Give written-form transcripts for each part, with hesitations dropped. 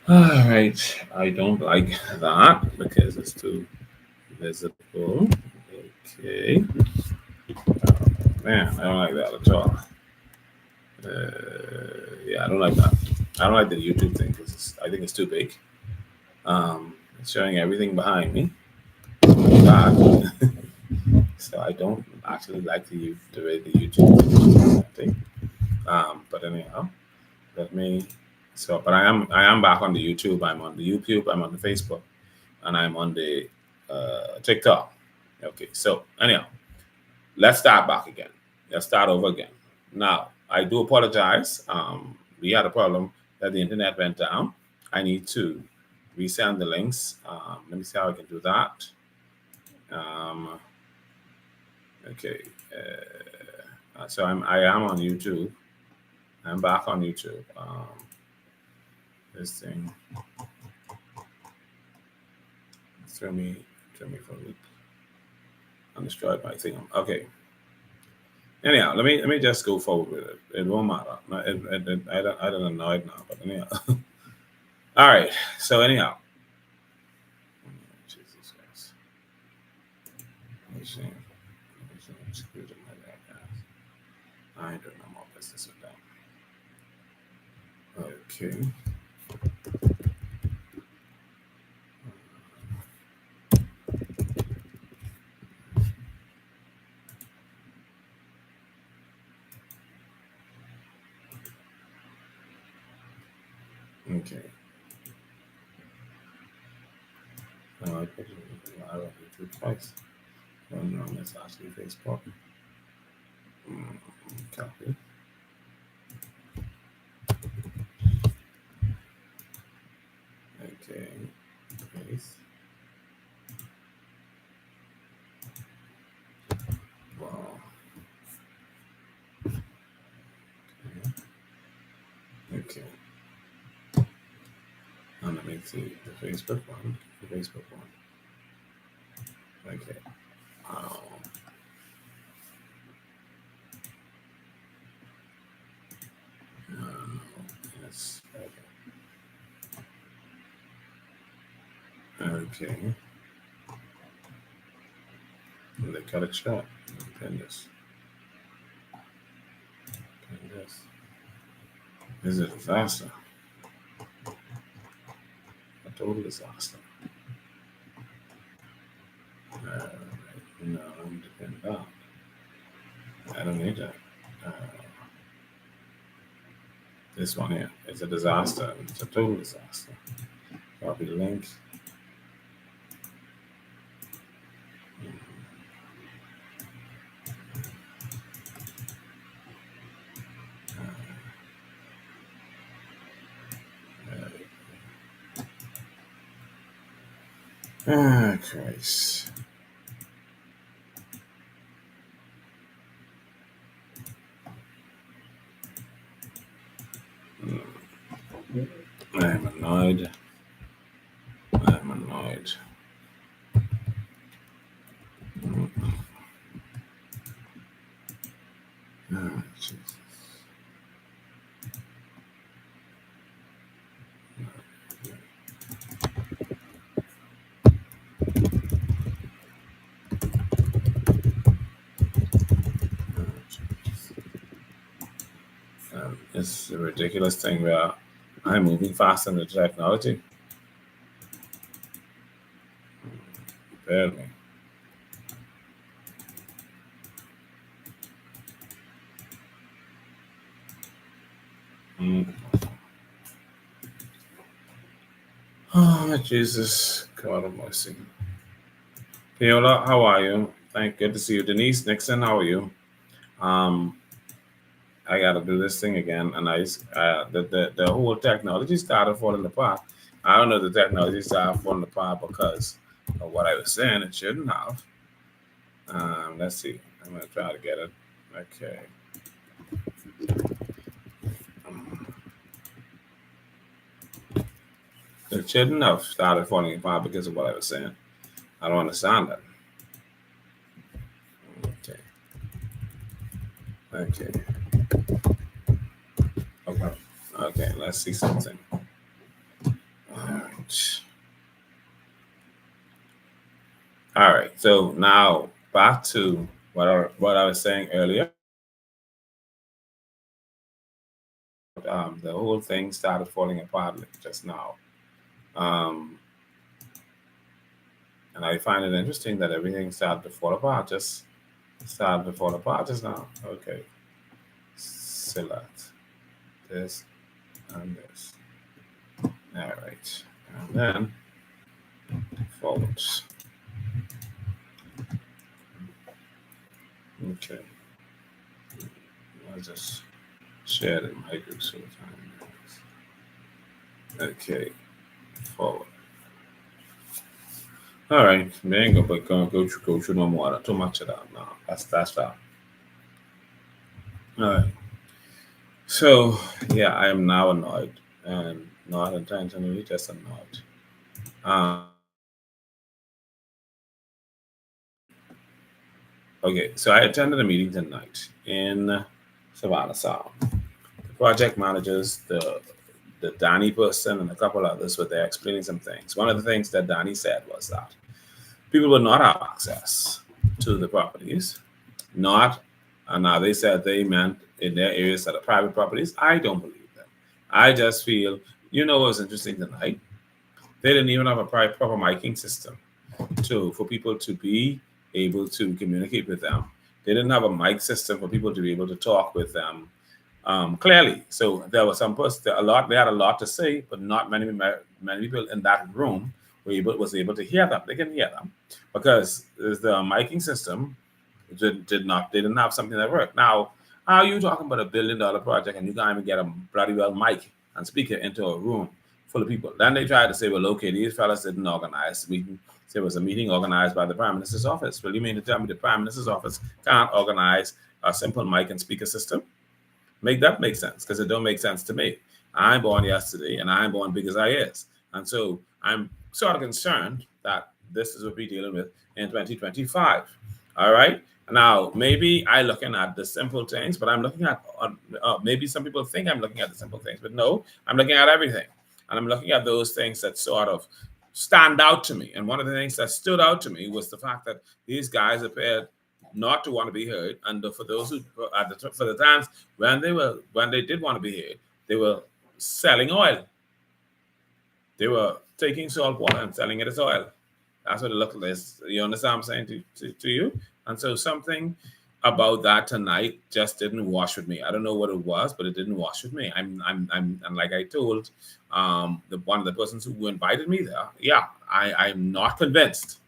All right. I don't like that because it's too visible. Okay. Man, I don't like that at all. Yeah, I don't like that. I don't like the YouTube thing because I think it's too big. It's showing everything behind me. That. So I don't actually like the way the YouTube thing. But anyhow, let me. So, but I am back on the YouTube. I'm on the YouTube. I'm on the Facebook, and I'm on the TikTok. Okay. So anyhow, let's start back again. Let's start over again. Now, I do apologize. We had a problem that the internet went down. I need to resend the links. Let me see how I can do that. Um, okay. So I am on YouTube. I'm back on YouTube. This thing threw me for a loop and destroyed my thing. Okay. Anyhow, let me just go forward with it. It won't matter. No, I don't know it now, but anyhow. All right. So anyhow, Jesus Christ. Machine. Screwed in my bad ass. I ain't doing no more business with that. Okay. Okay. Now I put it live on YouTube twice. One on this actually Facebook. Copy. Okay. Paste. Wow. Okay. And let me see the Facebook one. The Facebook one. Okay. Um, yes. Okay. Okay. And they cut it short. Pin this. Pin this. This is a disaster. A total disaster. No, I'm depending on. I don't need that. Uh, this one here is a disaster. It's a total disaster. Copy the link. Ah, Christ. I'm annoyed. I'm annoyed. Ah, Jesus. It's a ridiculous thing where I'm moving faster than the technology. Barely. Mm. Oh, Jesus. God of mercy. Paola, how are you? Good to see you. Denise Nixon, how are you? Um, I got to do this thing again, and the whole technology started falling apart. I don't know if the technology started falling apart because of what I was saying. It shouldn't have. Let's see. I'm gonna try to get it. Okay. Um, it shouldn't have started falling apart because of what I was saying. I don't understand that. Okay. Okay. Okay. Okay. Let's see something. All right. So now back to what I was saying earlier. The whole thing started falling apart just now. Um, and I find it interesting that everything started to fall apart. Just started to fall apart just now. Okay. Select this and this. All right. And then forward. Okay. I'll just share it in my group so time. Okay. Forward. All right. Man, go through no more. Too much of that now. That's that. All right. So yeah, I am now annoyed and not intentionally, just annoyed. Um, okay, so I attended a meeting tonight in Savannah Sound. The project managers, the Danny person, and a couple others were there explaining some things. One of the things that Danny said was that people would not have access to the properties, not, and now they said they meant in their areas that are private properties. I don't believe them. I just feel, what's interesting tonight? They didn't even have a proper miking system for people to be able to communicate with them. They didn't have a mic system for people to be able to talk with them clearly. So there was some person, a lot. They had a lot to say, but not many people in that room was able to hear them. They can hear them because the miking system did not. They didn't have something that worked. Now, how are you talking about $1 billion project and you can't even get a bloody well mic and speaker into a room full of people? Then they tried to say, well, okay, these fellas didn't organize the meeting. There was a meeting organized by the Prime Minister's office. Well, you mean to tell me the Prime Minister's office can't organize a simple mic and speaker system? Make that make sense, because it don't make sense to me. I'm born yesterday and I'm born big as I is. And so I'm sort of concerned that this is what we're dealing with in 2025. All right. Now, maybe I'm looking at the simple things, but I'm looking at, maybe some people think I'm looking at the simple things, but no, I'm looking at everything. And I'm looking at those things that sort of stand out to me. And one of the things that stood out to me was the fact that these guys appeared not to want to be heard. And for those who, for the times when they did want to be heard, they were selling oil. They were taking salt water and selling it as oil. That's what it looked like. You understand what I'm saying to you? And so something about that tonight just didn't wash with me. I don't know what it was, but it didn't wash with me. And like I told the one of the persons who invited me there, yeah, I'm not convinced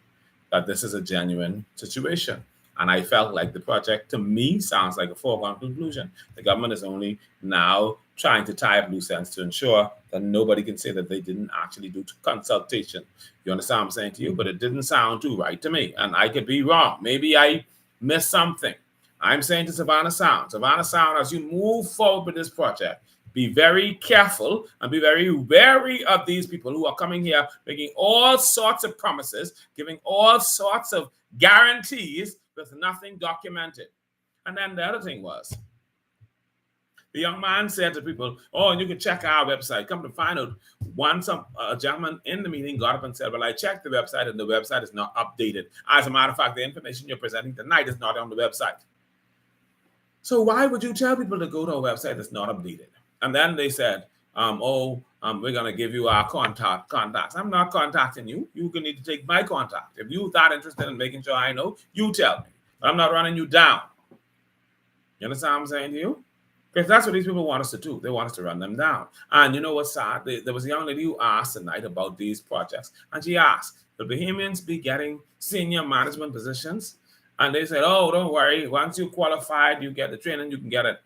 that this is a genuine situation. And I felt like the project, to me, sounds like a foregone conclusion. The government is only now trying to tie up loose ends to ensure that nobody can say that they didn't actually do consultation. You understand what I'm saying to you? But it didn't sound too right to me. And I could be wrong. Maybe I missed something. I'm saying to Savannah Sound, as you move forward with this project, be very careful and be very wary of these people who are coming here making all sorts of promises, giving all sorts of guarantees with nothing documented. And then the other thing was, the young man said to people, oh, and you can check our website. Come to find out, a gentleman in the meeting got up and said, well, I checked the website and the website is not updated. As a matter of fact, the information you're presenting tonight is not on the website. So why would you tell people to go to a website that's not updated? And then they said, we're going to give you our contacts. I'm not contacting you. You can need to take my contact. If you're that interested in making sure I know, you tell me. But I'm not running you down. You understand what I'm saying to you? Because that's what these people want us to do. They want us to run them down. And you know what's sad? There was a young lady who asked tonight about these projects. And she asked, will Bahamians be getting senior management positions? And they said, oh, don't worry. Once you qualified, you get the training, you can get it.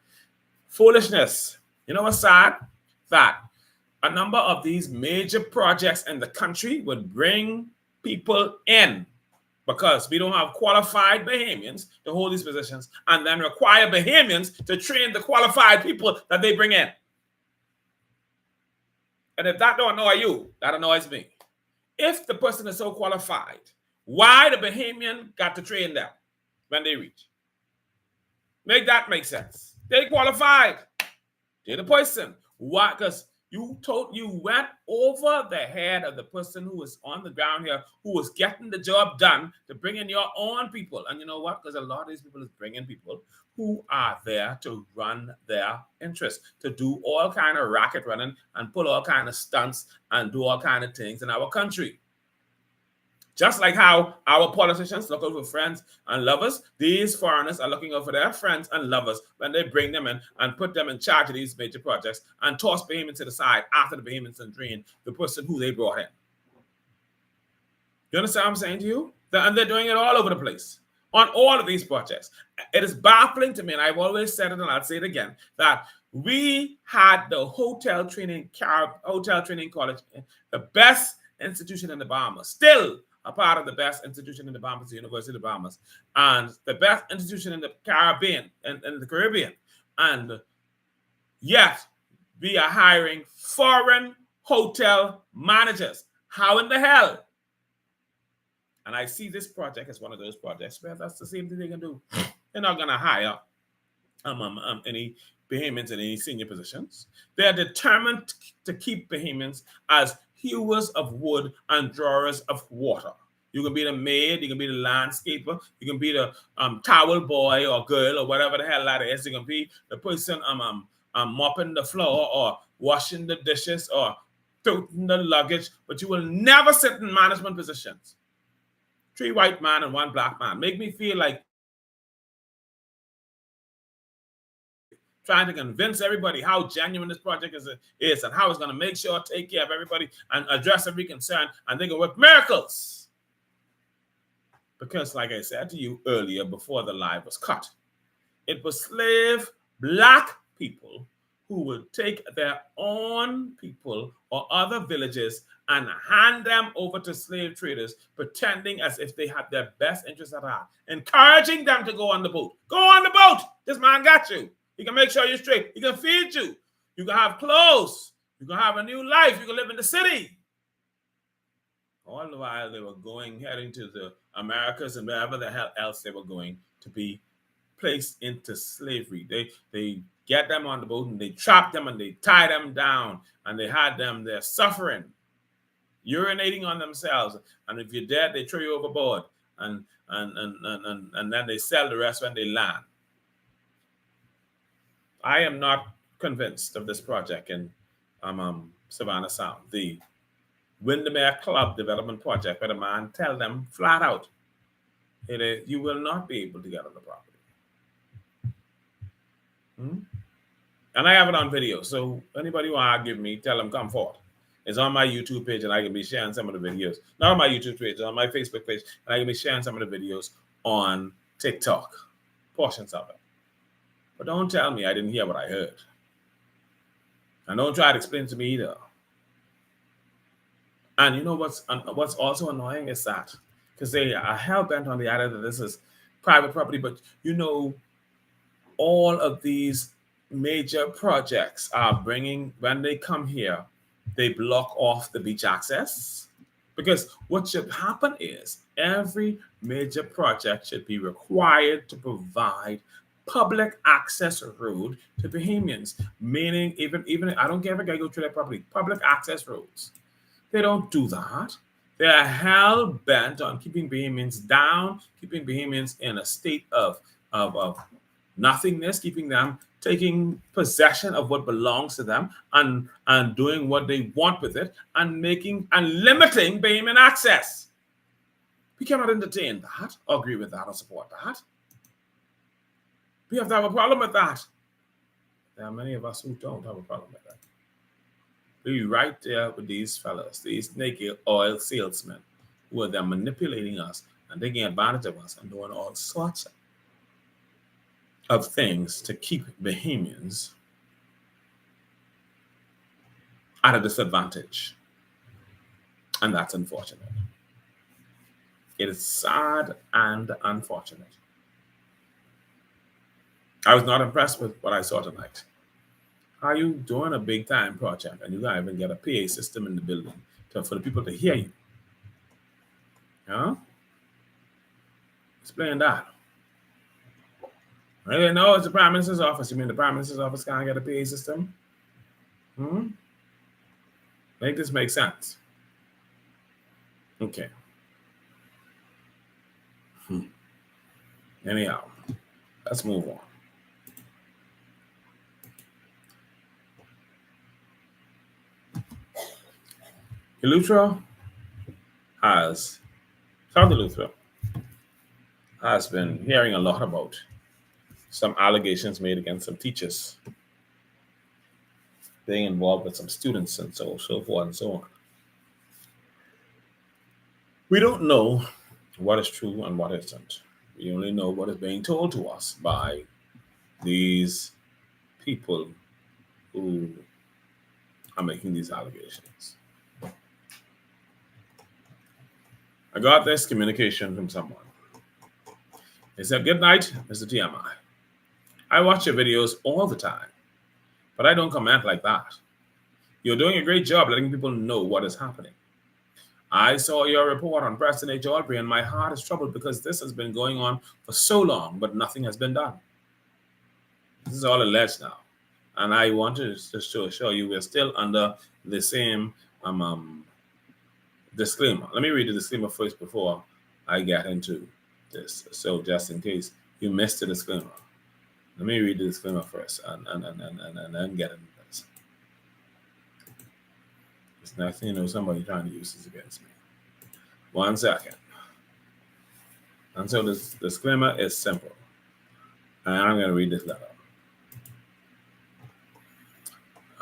Foolishness. You know what's sad? That a number of these major projects in the country would bring people in because we don't have qualified Bahamians to hold these positions and then require Bahamians to train the qualified people that they bring in. And if that don't annoy you, that annoys me. If the person is so qualified, why the Bahamian got to train them when they reach? Make that make sense. They qualified. They're the person. Why? Because You went over the head of the person who was on the ground here, who was getting the job done, to bring in your own people. And you know what? Because a lot of these people is bringing people who are there to run their interests, to do all kind of racket running and pull all kind of stunts and do all kind of things in our country. Just like how our politicians look out for friends and lovers, these foreigners are looking out for their friends and lovers when they bring them in and put them in charge of these major projects and toss Bahamians to the side after the Bahamians and drain the person who they brought in. You understand what I'm saying to you? And they're doing it all over the place on all of these projects. It is baffling to me, and I've always said it, and I'll say it again, that we had the hotel training college, the best institution in the Bahamas, still a part of the best institution in the Bahamas, the University of the Bahamas, and the best institution in the Caribbean, in the Caribbean. And yet, we are hiring foreign hotel managers. How in the hell? And I see this project as one of those projects where that's the same thing they can do. They're not going to hire any Bahamians in any senior positions. They are determined to keep Bahamians as hewers of wood and drawers of water. You can be the maid, you can be the landscaper, you can be the towel boy or girl or whatever the hell that is. You can be the person mopping the floor or washing the dishes or toting the luggage, but you will never sit in management positions. 3 white men and 1 black man. Make me feel like trying to convince everybody how genuine this project is and how it's going to make sure take care of everybody and address every concern, and they can work miracles. Because like I said to you earlier before the live was cut, it was slave black people who would take their own people or other villages and hand them over to slave traders, pretending as if they had their best interests at heart, encouraging them to go on the boat. Go on the boat. This man got you. He can make sure you're straight. He can feed you. You can have clothes. You can have a new life. You can live in the city. All the while they were heading to the Americas and wherever the hell else they were going to be placed into slavery. They get them on the boat and they trap them and they tie them down and they had them there suffering, urinating on themselves. And if you're dead, they throw you overboard and then they sell the rest when they land. I am not convinced of this project in Savannah Sound, the Windermere Club Development Project, where the man tell them flat out, you will not be able to get on the property. And I have it on video, so anybody who want to give me, tell them come forward. It's on my YouTube page, and I can be sharing some of the videos. Not on my YouTube page, it's on my Facebook page, and I can be sharing some of the videos on TikTok, portions of it. But don't tell me I didn't hear what I heard. And don't try to explain to me either. And you know what's also annoying is that, because they are hell-bent on the idea that this is private property, but you know, all of these major projects are bringing, when they come here, they block off the beach access. Because what should happen is every major project should be required to provide public access road to Bahamians, meaning even I don't care if I go through their property, public access roads. They don't do that. They are hell bent on keeping Bahamians down, keeping Bahamians in a state of nothingness, keeping them taking possession of what belongs to them and doing what they want with it and limiting Bahamian access. We cannot entertain that, or agree with that, or support that. We have to have a problem with that. There are many of us who don't have a problem with that. We're right there with these fellas, these naked oil salesmen, who are there manipulating us and taking advantage of us and doing all sorts of things to keep Bahamians at a disadvantage. And that's unfortunate. It is sad and unfortunate. I was not impressed with what I saw tonight. How are you doing a big time project and you can't even get a PA system in the building for the people to hear you? Huh? Explain that. I didn't know it's the Prime Minister's office. You mean the Prime Minister's office can't get a PA system? Make this make sense. Okay. Anyhow, let's move on. Eleuthera has, South Eleuthera has been hearing a lot about some allegations made against some teachers being involved with some students and so forth and so on. We don't know what is true and what isn't. We only know what is being told to us by these people who are making these allegations. I got this communication from someone. They said, "Good night, Mr. TMI. I watch your videos all the time, but I don't comment like that. You're doing a great job letting people know what is happening. I saw your report on Preston H. Aubrey, and my heart is troubled because this has been going on for so long, but nothing has been done." This is all alleged now. And I wanted just to assure you we're still under the same disclaimer. Let me read the disclaimer first before I get into this. So just in case you missed the disclaimer, let me read the disclaimer first and then get into this. It's next thing you know, somebody trying to use this against me. 1 second. And so this disclaimer is simple. And I'm going to read this letter.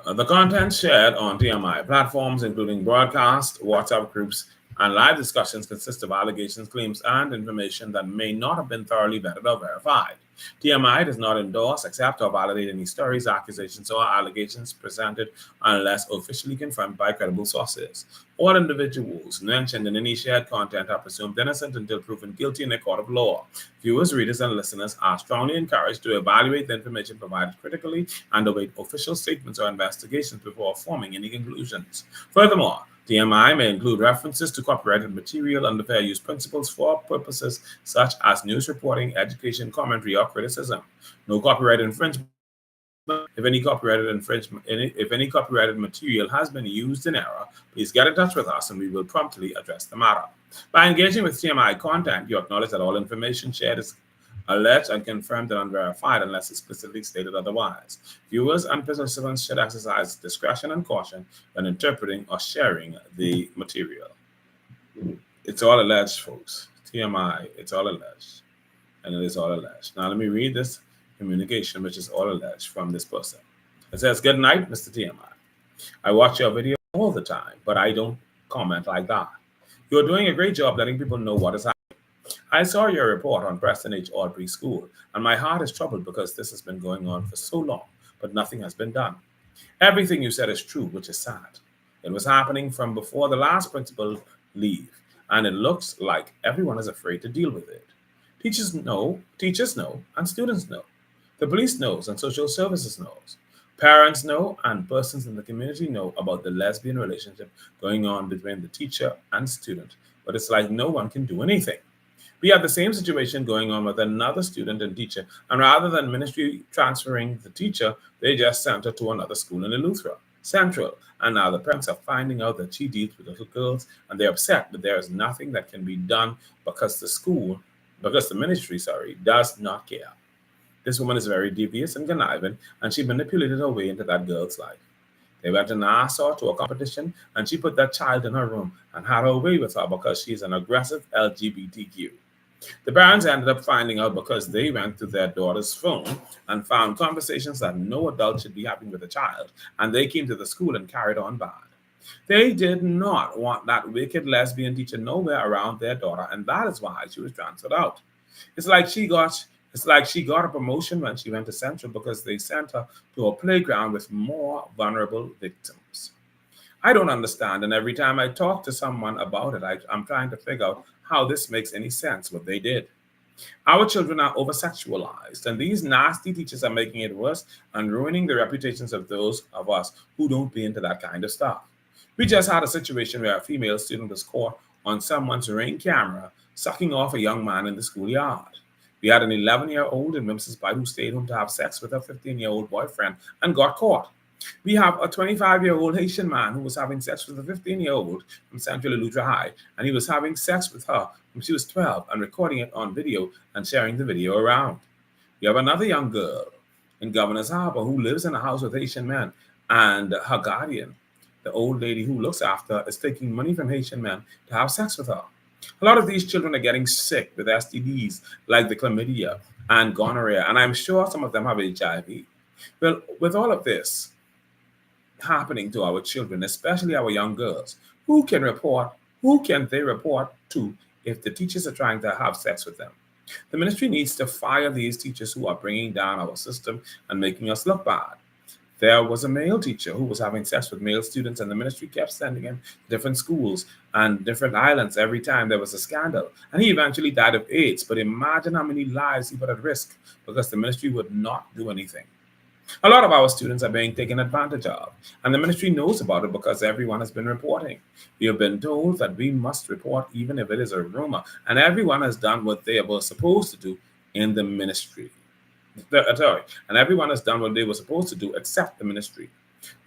The content shared on TMI platforms, including broadcast, WhatsApp groups, and live discussions, consist of allegations, claims, and information that may not have been thoroughly vetted or verified. TMI does not endorse, accept, or validate any stories, accusations, or allegations presented unless officially confirmed by credible sources. All individuals mentioned in any shared content are presumed innocent until proven guilty in a court of law. Viewers, readers, and listeners are strongly encouraged to evaluate the information provided critically and await official statements or investigations before forming any conclusions. Furthermore, TMI may include references to copyrighted material under fair use principles for purposes such as news reporting, education, commentary, or criticism. No copyright infringement. If any copyrighted material has been used in error, please get in touch with us and we will promptly address the matter. By engaging with TMI content, you acknowledge that all information shared is alleged and confirmed and unverified unless explicitly stated otherwise. Viewers and participants should exercise discretion and caution when interpreting or sharing the material. It's all alleged, folks. TMI, it's all alleged. And it is all alleged. Now, let me read this communication, which is all alleged from this person. It says, "Good night, Mr. TMI. I watch your video all the time, but I don't comment like that. You're doing a great job letting people know what is happening. I saw your report on Preston H. Aubrey School, and my heart is troubled because this has been going on for so long, but nothing has been done. Everything you said is true, which is sad. It was happening from before the last principal leave, and it looks like everyone is afraid to deal with it. Teachers know, and students know. The police knows, and social services knows. Parents know, and persons in the community know about the lesbian relationship going on between the teacher and student, but it's like no one can do anything. We have the same situation going on with another student and teacher, and rather than ministry transferring the teacher, they just sent her to another school in Eleuthera Central. And now the parents are finding out that she deals with little girls, and they're upset that there is nothing that can be done because the ministry, does not care. This woman is very devious and conniving, and she manipulated her way into that girl's life. They went and asked her to a competition, and she put that child in her room and had her way with her because she's an aggressive LGBTQ. The parents ended up finding out because they went to their daughter's phone and found conversations that no adult should be having with a child, and they came to the school and carried on bad. They did not want that wicked lesbian teacher nowhere around their daughter, and that is why she was transferred out. It's like she got a promotion when she went to Central because they sent her to a playground with more vulnerable victims. I don't understand, and every time I talk to someone about it, I'm trying to figure out how this makes any sense, what they did. Our children are over sexualized, and these nasty teachers are making it worse and ruining the reputations of those of us who don't be into that kind of stuff. We just had a situation where a female student was caught on someone's ring camera sucking off a young man in the schoolyard. We had an 11-year-old in Mims's Bite who stayed home to have sex with her 15-year-old boyfriend and got caught. We have a 25-year-old Haitian man who was having sex with a 15-year-old from Central Eleuthera High, and he was having sex with her when she was 12 and recording it on video and sharing the video around. We have another young girl in Governor's Harbor who lives in a house with Haitian men, and her guardian, the old lady who looks after her, is taking money from Haitian men to have sex with her. A lot of these children are getting sick with STDs like the chlamydia and gonorrhea, and I'm sure some of them have HIV. Well, with all of this happening to our children, especially our young girls, who can report, who can they report to if the teachers are trying to have sex with them? The ministry needs to fire these teachers who are bringing down our system and making us look bad. There was a male teacher who was having sex with male students, and the ministry kept sending him to different schools and different islands every time there was a scandal. And he eventually died of AIDS. But imagine how many lives he put at risk because the ministry would not do anything. A lot of our students are being taken advantage of, and the ministry knows about it because everyone has been reporting. We have been told that we must report even if it is a rumor, and everyone has done what they were supposed to do in the ministry. Sorry, and everyone has done what they were supposed to do except the ministry.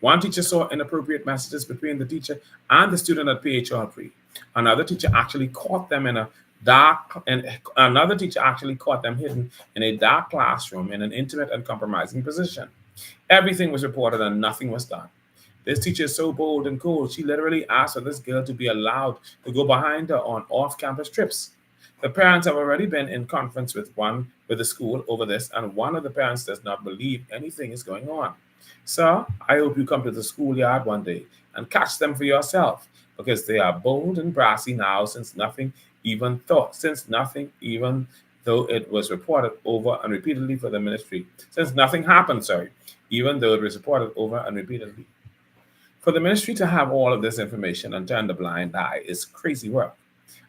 One teacher saw inappropriate messages between the teacher and the student at PHR3. Another teacher actually caught them in a dark, and another teacher actually caught them hidden in a dark classroom in an intimate and compromising position. Everything was reported and nothing was done. This teacher is so bold and cool, she literally asked for this girl to be allowed to go behind her on off-campus trips. The parents have already been in conference with the school over this, and one of the parents does not believe anything is going on. So I hope you come to the schoolyard one day and catch them for yourself, because they are bold and brassy now since nothing even though it was reported over and repeatedly for the ministry. Since nothing happened, sorry, even though it was reported over and repeatedly. For the ministry to have all of this information and turn the blind eye is crazy work.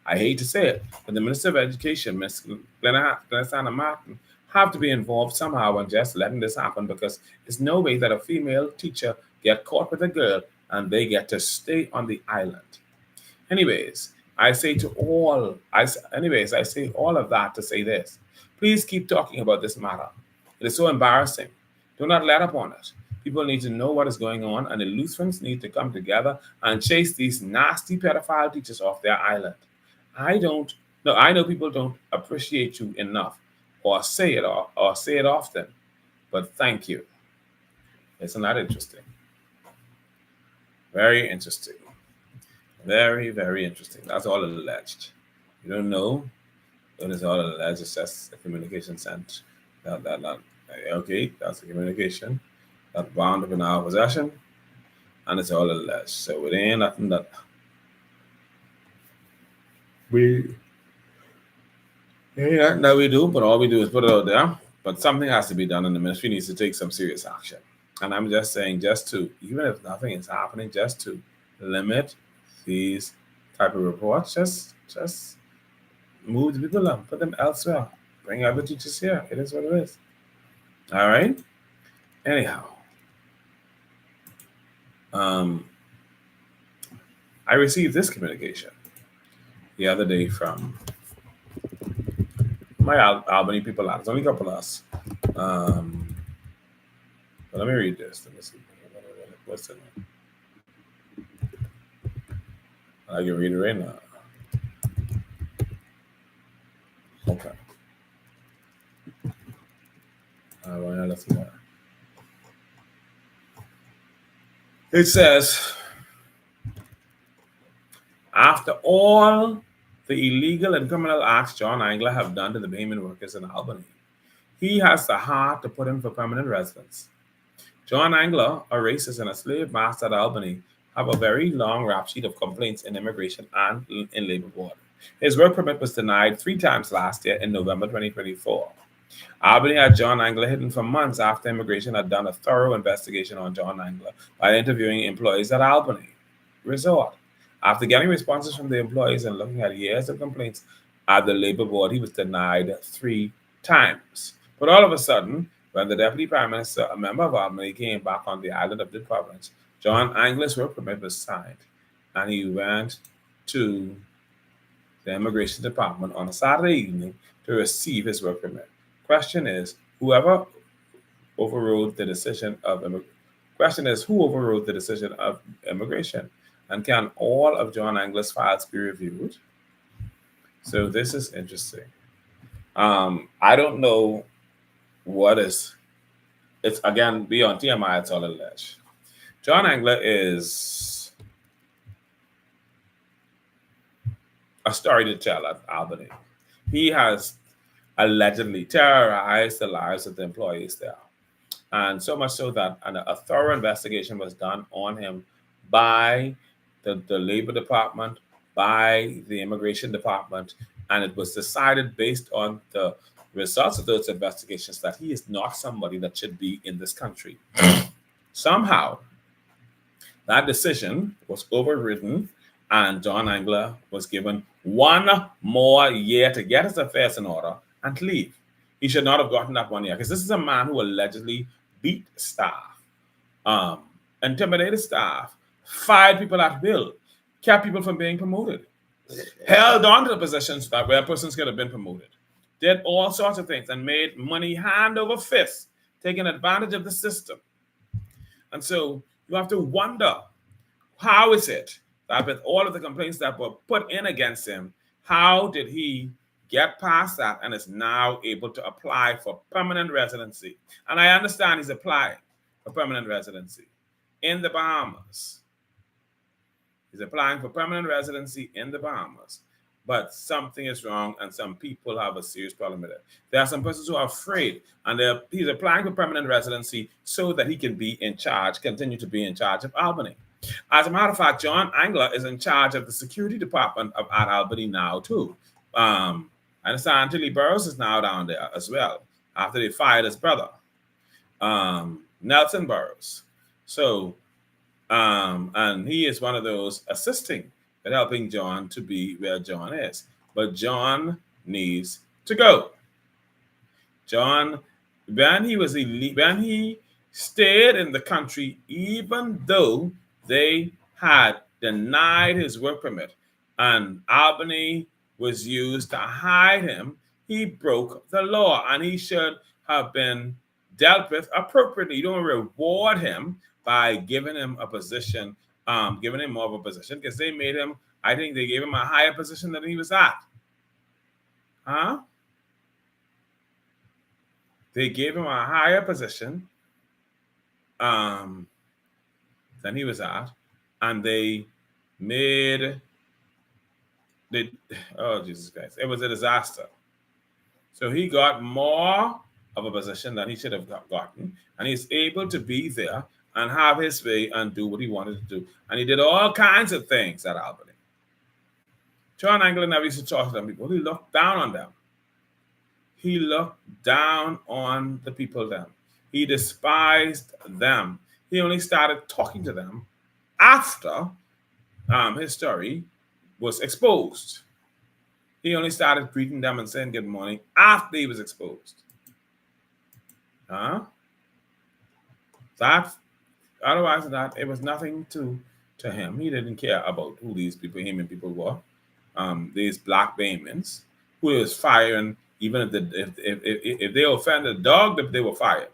I hate to say it, but the Minister of Education, Ms. Glenna Martin, have to be involved somehow in just letting this happen, because there's no way that a female teacher get caught with a girl and they get to stay on the island. Anyways, I say all of that to say this. Please keep talking about this matter. It is so embarrassing. Do not let up on it. People need to know what is going on, and the Lutherans need to come together and chase these nasty pedophile teachers off their island. I don't no, I know people don't appreciate you enough or say it often, but thank you. Isn't that interesting? Very interesting. Very, very interesting. That's all alleged. You don't know. It is all alleged. It's just a communication sent. That. Okay, that's the communication that bound up in our possession, and it's all alleged. So it ain't nothing that we ain't nothing that we do, but all we do is put it out there. But something has to be done, and the ministry needs to take some serious action. And I'm just saying, just to even if nothing is happening, just to limit these type of reports, just move the people up, put them elsewhere, bring other teachers here. It is what it is. All right. Anyhow, um, I received this communication the other day from my Albany people. There's only a couple of us. But let me read this. Let me see. What's the name? I can read it right now. Okay. Let's see. It says, after all the illegal and criminal acts John Angler have done to the Bahamian workers in Albany, he has the heart to put in for permanent residence. John Angler, a racist and a slave master at Albany, have a very long rap sheet of complaints in immigration and in labor board. His work permit was denied 3 times last year in November 2024. Albany had John Angler hidden for months after immigration had done a thorough investigation on John Angler by interviewing employees at Albany Resort. After getting responses from the employees and looking at years of complaints at the labor board, he was denied 3 times. But all of a sudden, when the Deputy Prime Minister, a member of Albany, came back on the island of the province, John Angler's work permit was signed, and he went to the Immigration Department on a Saturday evening to receive his work permit. Question is, whoever overrode the decision of Question is, who overrode the decision of immigration? And can all of John Angler's files be reviewed? So this is interesting. I don't know what is. It's again beyond TMI. It's all alleged. John Angler is a story to tell at Albany. He has allegedly terrorized the lives of the employees there. And so much so that a thorough investigation was done on him by the Labor Department, by the Immigration Department, and it was decided based on the results of those investigations that he is not somebody that should be in this country. Somehow, that decision was overridden, and John Angler was given one more year to get his affairs in order and leave. He should not have gotten that 1 year because this is a man who allegedly beat staff, um, intimidated staff, fired people at will, kept people from being promoted, held on to the positions that where persons could have been promoted, did all sorts of things, and made money hand over fist, taking advantage of the system. And so you have to wonder, how is it that with all of the complaints that were put in against him, how did he get past that and is now able to apply for permanent residency? And I understand he's applying for permanent residency in the Bahamas. He's applying for permanent residency in the Bahamas. But something is wrong, and some people have a serious problem with it. There are some persons who are afraid, and he's applying for permanent residency so that he can be in charge, continue to be in charge of Albany. As a matter of fact, John Angler is in charge of the security department at Albany now, too. I understand Tilly Burrows is now down there as well, after they fired his brother, Nelson Burrows. So, and he is one of those assisting and helping John to be where John is. But John needs to go. John, when he stayed in the country, even though they had denied his work permit and Albany was used to hide him, he broke the law, and he should have been dealt with appropriately. You don't reward him by giving him a position, giving him more of a position, because they made him, I think they gave him a higher position than he was at. Huh? They gave him a higher position than he was at, and they made oh Jesus Christ, it was a disaster. So he got more of a position than he should have gotten, and he's able to be there and have his way and do what he wanted to do. And he did all kinds of things at Albany. John Angler never used to talk to them people. He looked down on them. He looked down on the people then. He despised them. He only started talking to them after his story was exposed. He only started greeting them and saying good morning after he was exposed. That, otherwise than that, it was nothing to him. He didn't care about who these people, Bahamian people were. These black Bahamians who he was firing, even if they offended a dog, they were fired.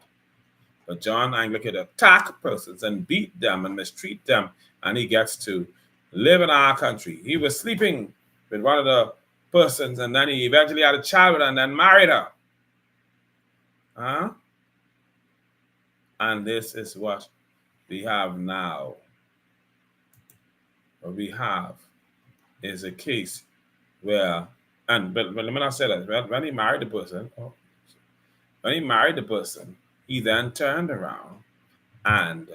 But John Angler could attack persons and beat them and mistreat them, and he gets to live in our country. He was sleeping with one of the persons, and then he eventually had a child with her and then married her. And this is what we have now. What we have is a case where, but let me not say that, when he married the person, he then turned around and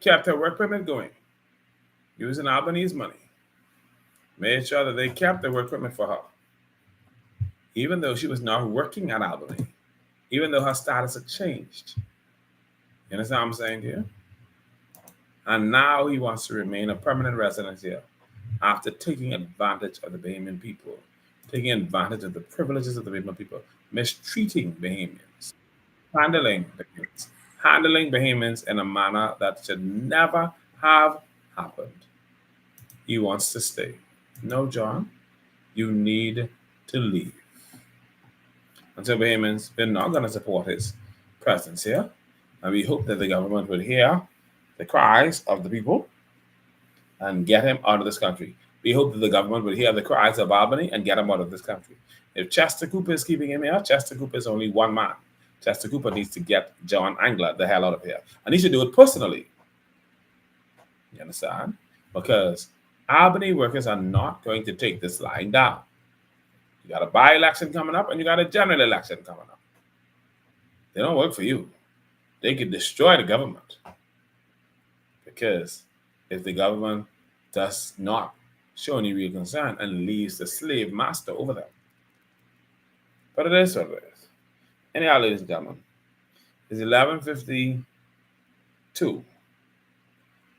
kept her work permit going, using Albany's money, made sure that they kept the work permit for her, even though she was not working at Albany, even though her status had changed. You understand what I'm saying here? And now he wants to remain a permanent resident here after taking advantage of the Bahamian people, taking advantage of the privileges of the Bahamian people, mistreating Bahamians, handling Bahamians in a manner that should never have happened. He wants to stay. No, John, you need to leave. And so Bahamians, they're not going to support his presence here. And we hope that the government will hear the cries of the people and get him out of this country. We hope that the government will hear the cries of Albany and get him out of this country. If Chester Cooper is keeping him here, Chester Cooper is only one man. Chester Cooper needs to get John Angler the hell out of here. And he should do it personally. You understand? Because Albany workers are not going to take this lying down. You got a by-election coming up and you got a general election coming up. They don't work for you. They could destroy the government. Because if the government does not show any real concern and leaves the slave master over them. But it is what it is. Anyhow, ladies and gentlemen, it's 11:52.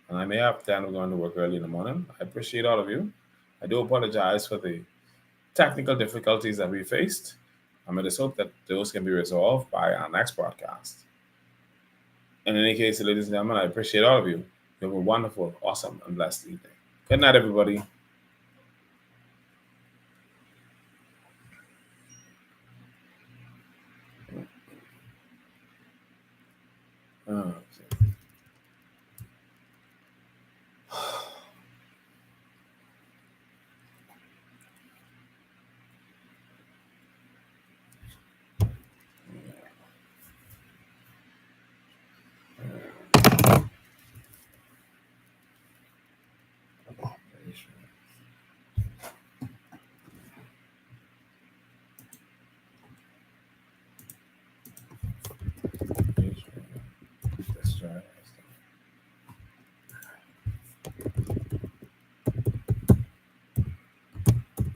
And I may have planned on going to work early in the morning. I appreciate all of you. I do apologize for the technical difficulties that we faced. I just hope that those can be resolved by our next broadcast. In any case, ladies and gentlemen, I appreciate all of you. You have a wonderful, awesome, and blessed evening. Good night, everybody. Oh, let's try it.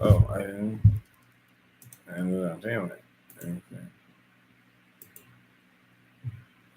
Oh, I didn't do that. Damn it.